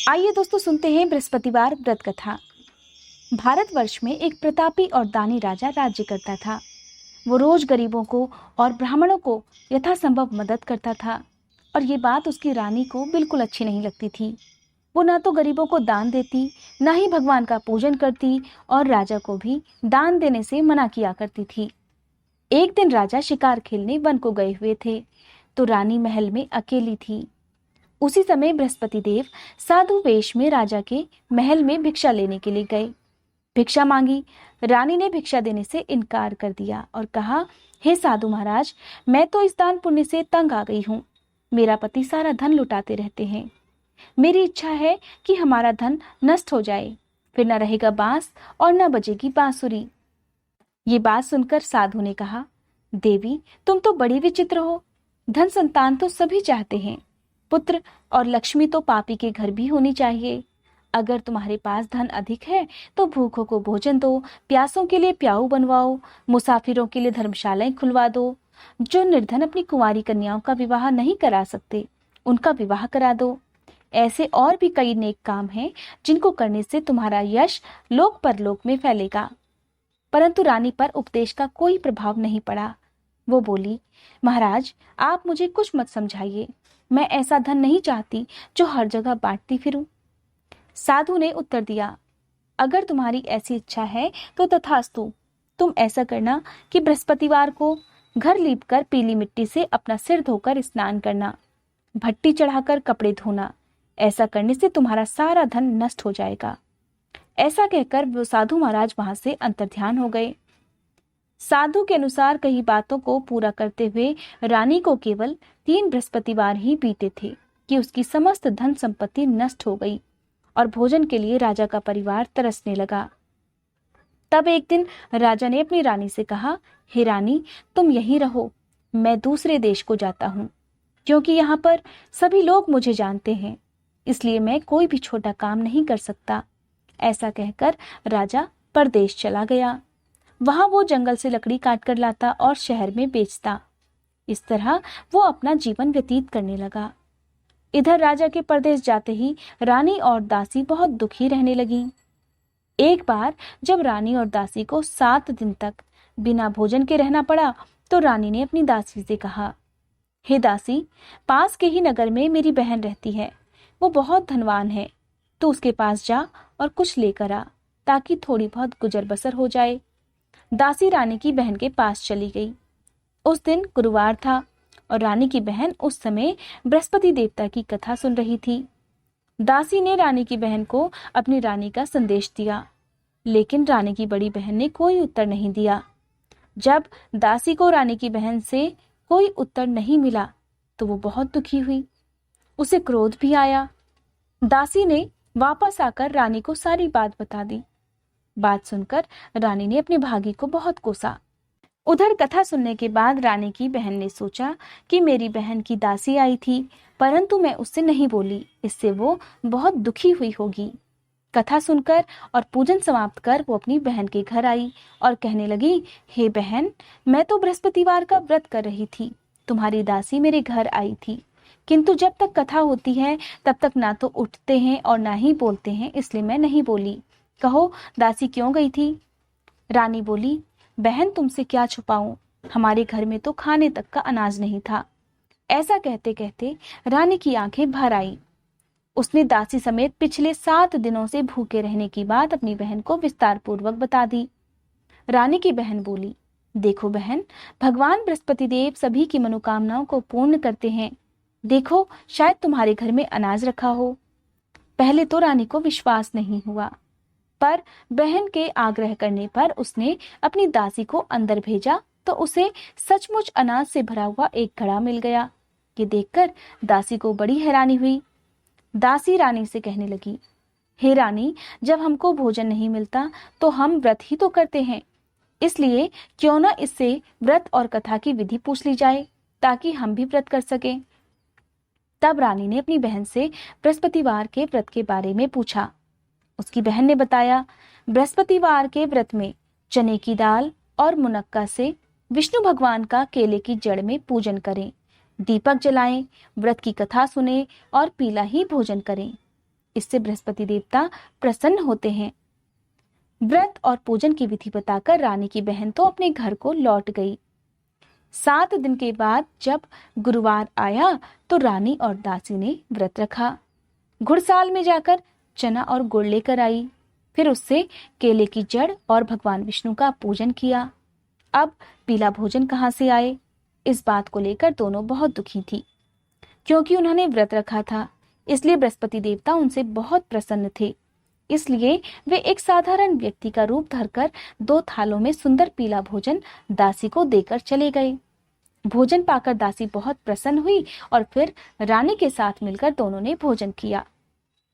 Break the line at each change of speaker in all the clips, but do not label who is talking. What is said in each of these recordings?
आइए दोस्तों सुनते हैं बृहस्पतिवार व्रत कथा। भारतवर्ष में एक प्रतापी और दानी राजा राज्य करता था। वो रोज गरीबों को और ब्राह्मणों को यथासंभव मदद करता था और ये बात उसकी रानी को बिल्कुल अच्छी नहीं लगती थी। वो ना तो गरीबों को दान देती, ना ही भगवान का पूजन करती और राजा को भी दान देने से मना किया करती थी। एक दिन राजा शिकार खेलने वन को गए हुए थे, तो रानी महल में अकेली थी। उसी समय बृहस्पति देव साधु वेश में राजा के महल में भिक्षा लेने के लिए गए। भिक्षा मांगी। रानी ने भिक्षा देने से इनकार कर दिया और कहा, हे साधु महाराज, मैं तो इस दान पुण्य से तंग आ गई हूँ। मेरा पति सारा धन लुटाते रहते हैं। मेरी इच्छा है कि हमारा धन नष्ट हो जाए, फिर न रहेगा बांस और न बजेगी बांसुरी। ये बात सुनकर साधु ने कहा, देवी, तुम तो बड़ी विचित्र हो। धन संतान तो सभी चाहते हैं, पुत्र और लक्ष्मी तो पापी के घर भी होनी चाहिए। अगर तुम्हारे पास धन अधिक है तो भूखों को भोजन दो, प्यासों के लिए प्याऊ बनवाओ, मुसाफिरों के लिए धर्मशालाएं खुलवा दो। जो निर्धन अपनी कुंवारी कन्याओं का विवाह नहीं करा सकते, उनका विवाह करा दो। ऐसे और भी कई नेक काम हैं जिनको करने से तुम्हारा यश लोक परलोक में फैलेगा। परंतु रानी पर उपदेश का कोई प्रभाव नहीं पड़ा। वो बोली, महाराज, आप मुझे कुछ मत समझाइए। मैं ऐसा धन नहीं चाहती जो हर जगह बांटती फिरूं। साधु ने उत्तर दिया, अगर तुम्हारी ऐसी इच्छा है तो तथास्तु। तुम ऐसा करना कि बृहस्पतिवार को घर लीपकर पीली मिट्टी से अपना सिर धोकर स्नान करना, भट्टी चढ़ाकर कपड़े धोना। ऐसा करने से तुम्हारा सारा धन नष्ट हो जाएगा। ऐसा कहकर वो साधु महाराज वहां से अंतर्ध्यान हो गए। साधु के अनुसार कई बातों को पूरा करते हुए रानी को केवल 3 बृहस्पतिवार ही बीते थे कि उसकी समस्त धन संपत्ति नष्ट हो गई और भोजन के लिए राजा का परिवार तरसने लगा। तब एक दिन राजा ने अपनी रानी से कहा, हे रानी, तुम यहीं रहो, मैं दूसरे देश को जाता हूँ, क्योंकि यहाँ पर सभी लोग मुझे जानते हैं, इसलिए मैं कोई भी छोटा काम नहीं कर सकता। ऐसा कहकर राजा परदेश चला गया। वहां वो जंगल से लकड़ी काट कर लाता और शहर में बेचता। इस तरह वो अपना जीवन व्यतीत करने लगा। इधर राजा के परदेश जाते ही रानी और दासी बहुत दुखी रहने लगी। एक बार जब रानी और दासी को 7 दिन तक बिना भोजन के रहना पड़ा, तो रानी ने अपनी दासी से कहा, हे दासी, पास के ही नगर में मेरी बहन रहती है। वो बहुत धनवान है। तो उसके पास जा और कुछ लेकर आ, ताकि थोड़ी बहुत गुजर बसर हो जाए। दासी रानी की बहन के पास चली गई। उस दिन गुरुवार था और रानी की बहन उस समय बृहस्पति देवता की कथा सुन रही थी। दासी ने रानी की बहन को अपनी रानी का संदेश दिया, लेकिन रानी की बड़ी बहन ने कोई उत्तर नहीं दिया। जब दासी को रानी की बहन से कोई उत्तर नहीं मिला तो वो बहुत दुखी हुई। उसे क्रोध भी आया। दासी ने वापस आकर रानी को सारी बात बता दी। बात सुनकर रानी ने अपने भागी को बहुत कोसा। उधर कथा सुनने के बाद रानी की बहन ने सोचा कि मेरी बहन की दासी आई थी, परंतु मैं उससे नहीं बोली, इससे वो बहुत दुखी हुई होगी। कथा सुनकर और पूजन समाप्त कर वो अपनी बहन के घर आई और कहने लगी, हे बहन, मैं तो बृहस्पतिवार का व्रत कर रही थी। तुम्हारी दासी मेरे घर आई थी, किंतु जब तक कथा होती है तब तक ना तो उठते हैं और ना ही बोलते हैं, इसलिए मैं नहीं बोली। कहो, दासी क्यों गई थी? रानी बोली, बहन, तुमसे क्या छुपाऊं, हमारे घर में तो खाने तक का अनाज नहीं था। ऐसा कहते कहते रानी की आंखें भर आई। उसने दासी समेत पिछले 7 दिनों से भूखे रहने की बात अपनी बहन को विस्तार पूर्वक बता दी। रानी की बहन बोली, देखो बहन, भगवान बृहस्पति देव सभी की मनोकामनाओं को पूर्ण करते हैं। देखो, शायद तुम्हारे घर में अनाज रखा हो। पहले तो रानी को विश्वास नहीं हुआ, पर बहन के आग्रह करने पर उसने अपनी दासी को अंदर भेजा तो उसे सचमुच अनाज से भरा हुआ एक घड़ा मिल गया। ये देखकर दासी को बड़ी हैरानी हुई। दासी रानी से कहने लगी, हे रानी, जब हमको भोजन नहीं मिलता तो हम व्रत ही तो करते हैं, इसलिए क्यों न इससे व्रत और कथा की विधि पूछ ली जाए, ताकि हम भी व्रत कर सकें। तब रानी ने अपनी बहन से बृहस्पतिवार के व्रत के बारे में पूछा। उसकी बहन ने बताया, बृहस्पतिवार के व्रत में चने की दाल और मुनक्का से विष्णु भगवान का केले की जड़ में पूजन करें, दीपक जलाएं, व्रत की कथा सुने और पीला ही भोजन करें। इससे बृहस्पति देवता प्रसन्न होते हैं। व्रत और पूजन की विधि बताकर रानी की बहन तो अपने घर को लौट गई। 7 दिन के बाद जब गुरुवार आया तो रानी और दासी ने व्रत रखा। घुड़साल में जाकर चना और गुड़ लेकर आई, फिर उससे केले की जड़ और भगवान विष्णु का पूजन किया। अब पीला भोजन कहाँ से आए, इस बात को लेकर दोनों बहुत दुखी थी। क्योंकि उन्होंने व्रत रखा था, इसलिए बृहस्पति देवता उनसे बहुत प्रसन्न थे। इसलिए वे एक साधारण व्यक्ति का रूप धरकर 2 थालों में सुंदर पीला भोजन दासी को देकर चले गए। भोजन पाकर दासी बहुत प्रसन्न हुई और फिर रानी के साथ मिलकर दोनों ने भोजन किया।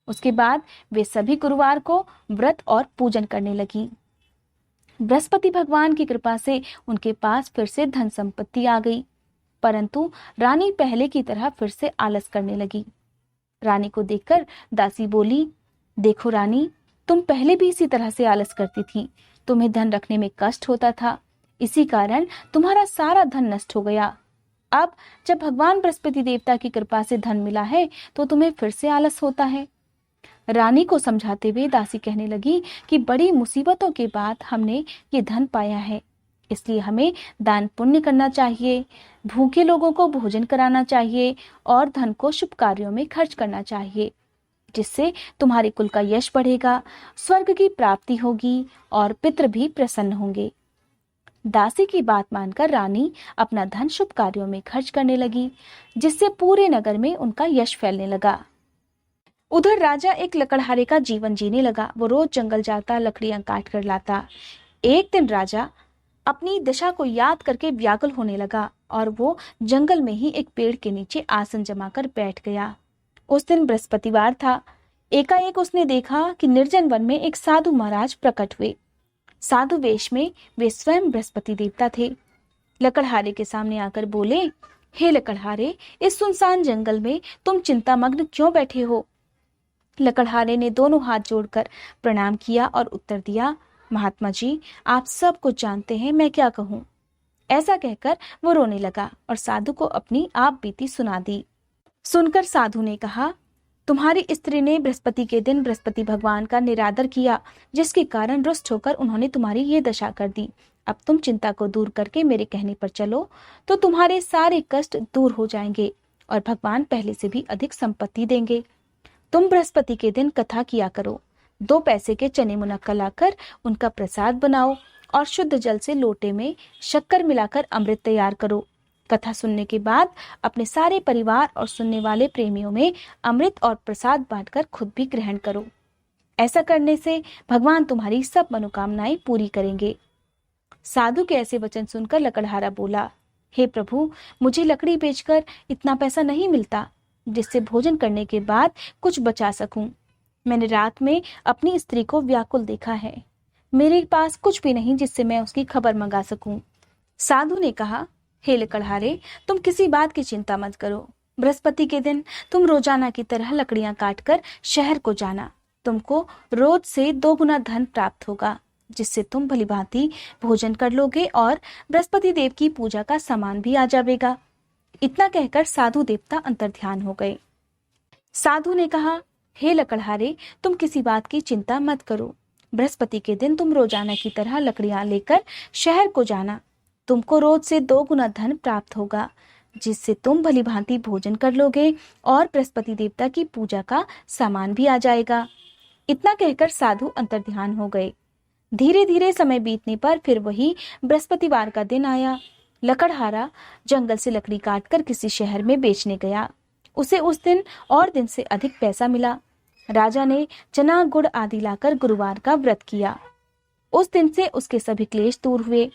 उसके बाद वे सभी गुरुवार को व्रत और पूजन करने लगी। बृहस्पति भगवान की कृपा से उनके पास फिर से धन संपत्ति आ गई, परंतु रानी पहले की तरह फिर से आलस करने लगी। रानी को देखकर दासी बोली, देखो रानी, तुम पहले भी इसी तरह से आलस करती थी। तुम्हें धन रखने में कष्ट होता था, इसी कारण तुम्हारा सारा धन नष्ट हो गया। अब जब भगवान बृहस्पति देवता की कृपा से धन मिला है तो तुम्हें फिर से आलस होता है। रानी को समझाते हुए दासी कहने लगी कि बड़ी मुसीबतों के बाद हमने ये धन पाया है, इसलिए हमें दान पुण्य करना चाहिए, भूखे लोगों को भोजन कराना चाहिए और धन को शुभ कार्यों में खर्च करना चाहिए, जिससे तुम्हारे कुल का यश बढ़ेगा, स्वर्ग की प्राप्ति होगी और पितृ भी प्रसन्न होंगे। दासी की बात मानकर रानी अपना धन शुभ कार्यों में खर्च करने लगी, जिससे पूरे नगर में उनका यश फैलने लगा। उधर राजा एक लकड़हारे का जीवन जीने लगा। वो रोज जंगल जाता, लकड़ियां काट कर लाता। एक दिन राजा अपनी दशा को याद करके व्याकुल होने लगा और वो जंगल में ही एक पेड़ के नीचे आसन जमाकर बैठ गया। उस दिन बृहस्पतिवार था। एकाएक उसने देखा कि निर्जन वन में एक साधु महाराज प्रकट हुए। साधु वेश में वे स्वयं बृहस्पति देवता थे। लकड़हारे के सामने आकर बोले, हे लकड़हारे, इस सुनसान जंगल में तुम चिंतामग्न क्यों बैठे हो? लकड़हारे ने दोनों हाथ जोड़कर प्रणाम किया और उत्तर दिया, महात्मा जी, आप सब कुछ जानते हैं, मैं क्या कहूँ। ऐसा कहकर वो रोने लगा और साधु को अपनी आप बीती सुना दी। सुनकर साधु ने कहा, तुम्हारी स्त्री ने बृहस्पति के दिन बृहस्पति भगवान का निरादर किया, जिसके कारण रुष्ट होकर उन्होंने तुम्हारी ये दशा कर दी। अब तुम चिंता को दूर करके मेरे कहने पर चलो तो तुम्हारे सारे कष्ट दूर हो जाएंगे और भगवान पहले से भी अधिक संपत्ति देंगे। तुम बृहस्पति के दिन कथा किया करो। 2 पैसे के चने मुनक्का लाकर उनका प्रसाद बनाओ और शुद्ध जल से लोटे में शक्कर मिलाकर अमृत तैयार करो। कथा सुनने के बाद अपने सारे परिवार और सुनने वाले प्रेमियों में अमृत और प्रसाद बांटकर खुद भी ग्रहण करो। ऐसा करने से भगवान तुम्हारी सब मनोकामनाएं पूरी करेंगे। साधु के ऐसे वचन सुनकर लकड़हारा बोला, हे प्रभु, मुझे लकड़ी बेचकर इतना पैसा नहीं मिलता जिससे भोजन करने के बाद कुछ बचा सकूं। मैंने रात में अपनी स्त्री को व्याकुल देखा है। मेरे पास कुछ भी नहीं जिससे मैं उसकी खबर मंगा सकूं। साधु ने कहा, हे लकड़हारे, तुम किसी बात की चिंता मत करो। बृहस्पति के दिन तुम रोजाना की तरह लकड़ियां काटकर शहर को जाना। तुमको रोज से 2 गुना धन प्राप्त होगा, जिससे तुम भलीभांति भोजन कर लोगे और बृहस्पति देव की पूजा का सामान भी आ जाएगा। इतना कहकर साधु देवता अंतर्ध्यान हो गए। साधु ने कहा, हे लकड़हारे, तुम किसी बात की चिंता मत करो। बृहस्पति के दिन तुम रोजाना की तरह लकड़ियां लेकर शहर को जाना। तुमको रोज से 2 गुना धन प्राप्त होगा, जिससे तुम भलीभांति भोजन कर लोगे और बृहस्पति देवता की पूजा का सामान भी आ जाएगा। इतना कहकर साधु अंतर्ध्यान हो गए। धीरे धीरे समय बीतने पर फिर वही बृहस्पतिवार का दिन आया। लकड़हारा जंगल से लकड़ी काटकर किसी शहर में बेचने गया। उसे उस दिन और दिन से अधिक पैसा मिला। राजा ने चना गुड़ आदि लाकर गुरुवार का व्रत किया। उस दिन से उसके सभी क्लेश दूर हुए।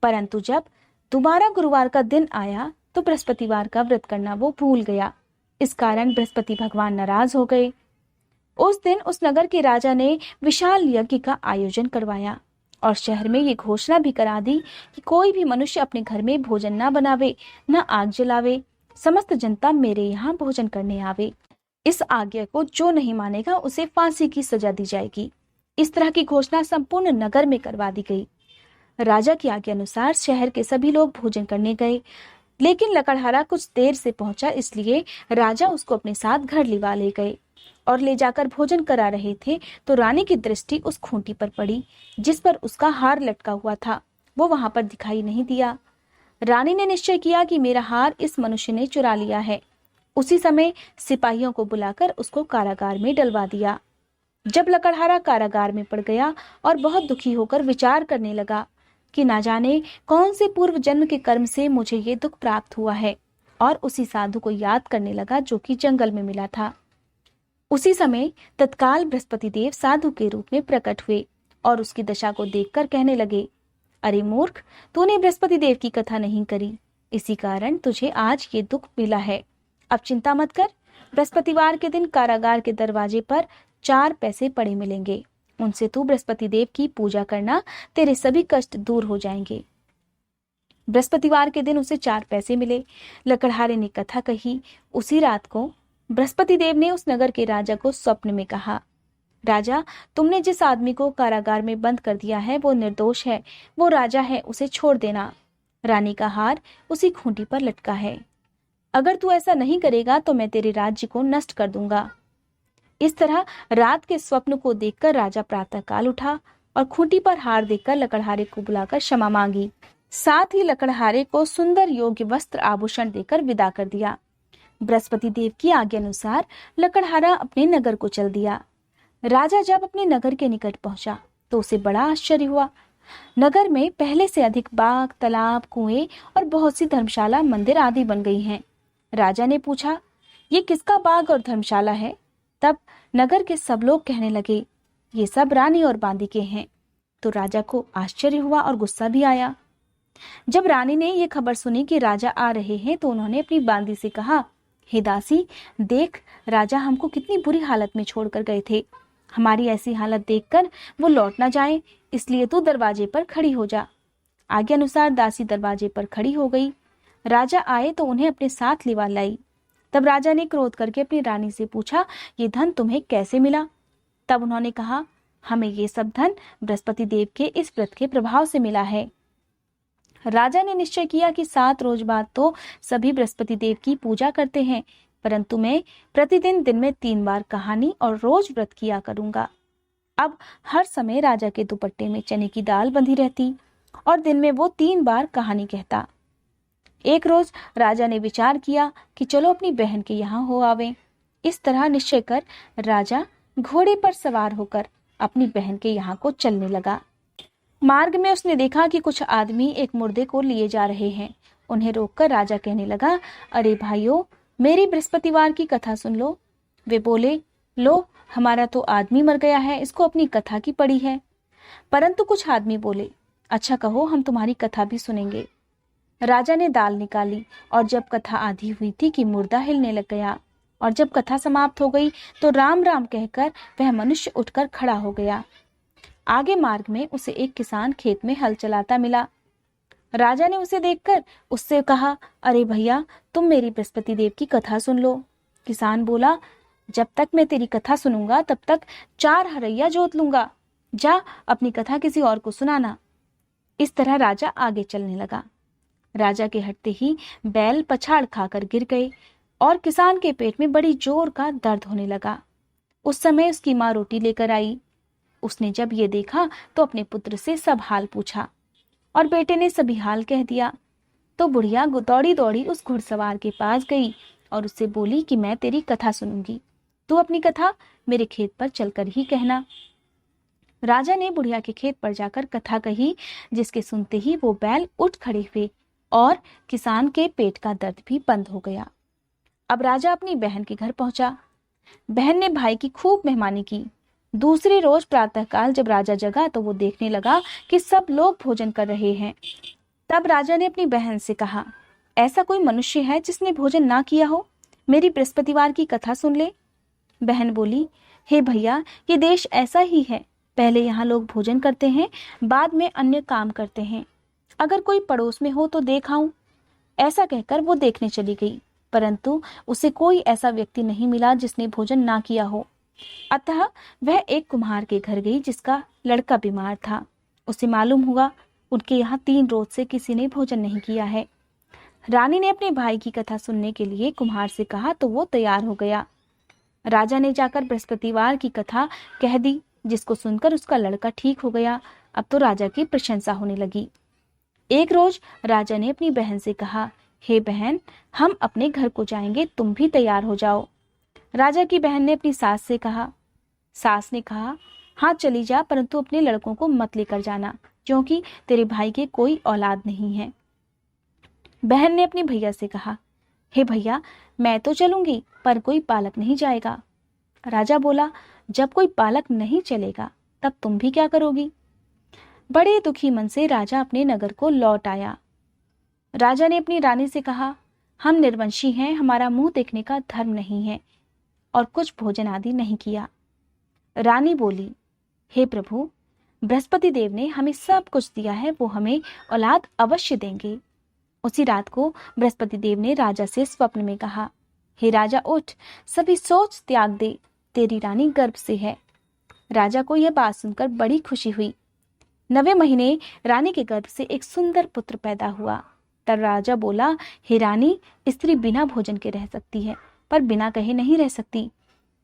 परंतु जब दोबारा गुरुवार का दिन आया तो बृहस्पतिवार का व्रत करना वो भूल गया। इस कारण बृहस्पति भगवान नाराज हो गए। उस दिन उस नगर के राजा ने विशाल यज्ञ का आयोजन करवाया और शहर में ये घोषणा भी करा दी कि कोई भी मनुष्य अपने घर में भोजन न बनावे, न आग जलावे। समस्त जनता मेरे यहाँ भोजन करने आवे। इस आज्ञा को जो नहीं मानेगा उसे फांसी की सजा दी जाएगी। इस तरह की घोषणा संपूर्ण नगर में करवा दी गई। राजा की आज्ञा अनुसार शहर के सभी लोग भोजन करने गए, लेकिन लकड़हारा कुछ देर से पहुंचा, इसलिए राजा उसको अपने साथ घर लिवा ले गए। और ले जाकर भोजन करा रहे थे तो रानी की दृष्टि उस खूंटी पर पड़ी जिस पर उसका हार लटका हुआ था। वो वहां पर दिखाई नहीं दिया। रानी ने निश्चय किया कि मेरा हार इस मनुष्य ने चुरा लिया है। उसी समय सिपाहियों को बुलाकर उसको कारागार में डलवा दिया। जब लकड़हारा कारागार में पड़ गया और बहुत दुखी होकर विचार करने लगा कि ना जाने कौन से पूर्व जन्म के कर्म से मुझे ये दुख प्राप्त हुआ है, और उसी साधु को याद करने लगा जो कि जंगल में मिला था। उसी समय तत्काल बृहस्पति देव साधु के रूप में प्रकट हुए और उसकी दशा को देखकर कहने लगे, अरे मूर्ख, तूने बृहस्पति देव की कथा नहीं करी, इसी कारण तुझे आज ये दुख मिला है। अब चिंता मत कर, बृहस्पतिवार के दिन कारागार के दरवाजे पर 4 पैसे पड़े मिलेंगे, उनसे तू बृहस्पति देव की पूजा करना, तेरे सभी कष्ट दूर हो जाएंगे। बृहस्पतिवार के दिन उसे 4 पैसे मिले। लकड़हारे ने कथा कही। उसी रात को बृहस्पति देव ने उस नगर के राजा को स्वप्न में कहा, राजा, तुमने जिस आदमी को कारागार में बंद कर दिया है वो निर्दोष है, वो राजा है, उसे छोड़ देना। रानी का हार उसी खूंटी पर लटका है। अगर तू ऐसा नहीं करेगा तो मैं तेरे राज्य को नष्ट कर दूंगा। इस तरह रात के स्वप्न को देखकर राजा प्रातःकाल उठा और खूंटी पर हार देखकर लकड़हारे को बुलाकर क्षमा मांगी। साथ ही लकड़हारे को सुंदर योग्य वस्त्र आभूषण देकर विदा कर दिया। बृहस्पति देव की आज्ञा अनुसार लकड़हारा अपने नगर को चल दिया। राजा जब अपने नगर के निकट पहुंचा तो उसे बड़ा आश्चर्य हुआ। नगर में पहले से अधिक बाग, तालाब, कुएं और बहुत सी धर्मशाला, मंदिर आदि बन गई हैं। राजा ने पूछा, ये किसका बाग और धर्मशाला है? तब नगर के सब लोग कहने लगे, ये सब रानी और बांदी के हैं। तो राजा को आश्चर्य हुआ और गुस्सा भी आया। जब रानी ने ये खबर सुनी कि राजा आ रहे हैं तो उन्होंने अपनी बांदी से कहा, हे दासी, देख, राजा हमको कितनी बुरी हालत में छोड़कर गए थे। हमारी ऐसी हालत देखकर वो लौट ना जाए, इसलिए तू दरवाजे पर खड़ी हो जा। आज्ञा अनुसार दासी दरवाजे पर खड़ी हो गई। राजा आए तो उन्हें अपने साथ लिवा लाई। तब राजा ने क्रोध करके अपनी रानी से पूछा, ये धन तुम्हें कैसे मिला? तब उन्होंने कहा, हमें ये सब धन बृहस्पति देव के इस व्रत के प्रभाव से मिला है। राजा ने निश्चय किया कि 7 रोज बाद तो सभी बृहस्पति देव की पूजा करते हैं, परंतु मैं प्रतिदिन दिन में 3 बार कहानी और रोज व्रत किया करूंगा। अब हर समय राजा के दुपट्टे में चने की दाल बंधी रहती और दिन में वो 3 बार कहानी कहता। एक रोज राजा ने विचार किया कि चलो अपनी बहन के यहाँ हो आवे। इस तरह निश्चय कर राजा घोड़े पर सवार होकर अपनी बहन के यहाँ को चलने लगा। मार्ग में उसने देखा कि कुछ आदमी एक मुर्दे को लिए जा रहे हैं। उन्हें रोककर राजा कहने लगा, अरे भाइयों, मेरी बृहस्पतिवार की कथा सुन लो। वे बोले, लो, हमारा तो आदमी मर गया है, इसको अपनी कथा की पड़ी है। परंतु कुछ आदमी बोले, अच्छा कहो, हम तुम्हारी कथा भी सुनेंगे। राजा ने दाल निकाली और जब कथा आधी हुई थी कि मुर्दा हिलने लग गया, और जब कथा समाप्त हो गई तो राम राम कहकर वह मनुष्य उठकर खड़ा हो गया। आगे मार्ग में उसे एक किसान खेत में हल चलाता मिला। राजा ने उसे देखकर उससे कहा, अरे भैया, तुम मेरी बृहस्पति देव की कथा सुन लो। किसान बोला, जब तक मैं तेरी कथा सुनूंगा तब तक 4 हरैया जोत लूंगा। जा अपनी कथा किसी और को सुनाना। इस तरह राजा आगे चलने लगा। राजा के हटते ही बैल पछाड़ खाकर गिर गए और किसान के पेट में बड़ी जोर का दर्द होने लगा। उस समय उसकी माँ रोटी लेकर आई। उसने जब ये देखा तो अपने पुत्र से सब हाल पूछा और बेटे ने सभी हाल कह दिया। तो बुढ़िया दौड़ी दौड़ी उस घुड़सवार के पास गई और उससे बोली कि मैं तेरी कथा सुनूंगी, तू अपनी कथा मेरे खेत पर चलकर ही कहना। राजा ने बुढ़िया के खेत पर जाकर कथा कही, जिसके सुनते ही वो बैल उठ खड़े हुए और किसान के पेट का दर्द भी बंद हो गया। अब राजा अपनी बहन के घर पहुंचा। बहन ने भाई की खूब मेहमानी की। दूसरे रोज प्रातःकाल जब राजा जगा तो वो देखने लगा कि सब लोग भोजन कर रहे हैं। तब राजा ने अपनी बहन से कहा, ऐसा कोई मनुष्य है जिसने भोजन ना किया हो? मेरी बृहस्पतिवार की कथा सुन ले। बहन बोली, हे भैया, ये देश ऐसा ही है, पहले यहाँ लोग भोजन करते हैं, बाद में अन्य काम करते हैं। अगर कोई पड़ोस में हो तो देख आऊं। ऐसा कहकर वो देखने चली गई, परंतु उसे कोई ऐसा व्यक्ति नहीं मिला जिसने भोजन ना किया हो। अतः वह एक कुम्हार के घर गई जिसका लड़का बीमार था। उसे मालूम हुआ उनके यहाँ 3 रोज से किसी ने भोजन नहीं किया है। रानी ने अपने भाई की कथा सुनने के लिए कुम्हार से कहा तो वो तैयार हो गया। राजा ने जाकर बृहस्पतिवार की कथा कह दी, जिसको सुनकर उसका लड़का ठीक हो गया। अब तो राजा की प्रशंसा होने लगी। एक रोज राजा ने अपनी बहन से कहा, हे बहन, हम अपने घर को जाएंगे, तुम भी तैयार हो जाओ। राजा की बहन ने अपनी सास से कहा। सास ने कहा, हाँ चली जा, परंतु अपने लड़कों को मत लेकर जाना, क्योंकि तेरे भाई के कोई औलाद नहीं है। बहन ने अपने भैया से कहा, हे भैया, मैं तो चलूंगी, पर कोई पालक नहीं जाएगा। राजा बोला, जब कोई पालक नहीं चलेगा तब तुम भी क्या करोगी? बड़े दुखी मन से राजा अपने नगर को लौट आया। राजा ने अपनी रानी से कहा, हम निर्वंशी हैं, हमारा मुंह देखने का धर्म नहीं है, और कुछ भोजन आदि नहीं किया। रानी बोली, हे प्रभु, बृहस्पति देव ने हमें सब कुछ दिया है, वो हमें औलाद अवश्य देंगे। उसी रात को बृहस्पति देव ने राजा से स्वप्न में कहा, हे राजा उठ, सभी सोच त्याग दे, तेरी रानी गर्भ से है। राजा को यह बात सुनकर बड़ी खुशी हुई। 9वें महीने रानी के गर्भ से एक सुंदर पुत्र पैदा हुआ। तब राजा बोला, हे रानी, स्त्री बिना भोजन के रह सकती है, पर बिना कहे नहीं रह सकती।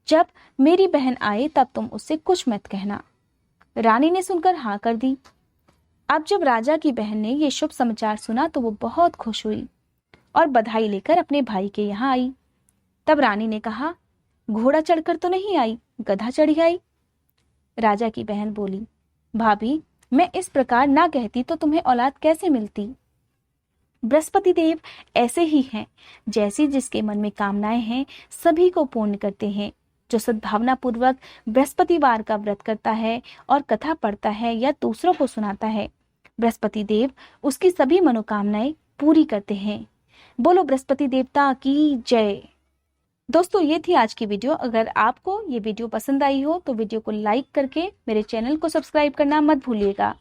जब मेरी बहन आए तब तुम उससे कुछ मत कहना। रानी ने सुनकर हाँ कर दी। अब जब राजा की बहन ने ये शुभ समाचार सुना तो वो बहुत खुश हुई और बधाई लेकर अपने भाई के यहाँ आई। तब रानी ने कहा, घोड़ा चढ़कर तो नहीं आई, गधा चढ़ी आई। राजा की बहन बोली, भाभी, मैं इस प्रकार ना कहती तो तुम्हें औलाद कैसे मिलती? बृहस्पति देव ऐसे ही हैं, जैसी जिसके मन में कामनाएं हैं सभी को पूर्ण करते हैं। जो सद्भावना पूर्वक बृहस्पतिवार का व्रत करता है और कथा पढ़ता है या दूसरों को सुनाता है, बृहस्पति देव उसकी सभी मनोकामनाएं पूरी करते हैं। बोलो बृहस्पति देवता की जय। दोस्तों, ये थी आज की वीडियो। अगर आपको ये वीडियो पसंद आई हो तो वीडियो को लाइक करके मेरे चैनल को सब्सक्राइब करना मत भूलिएगा।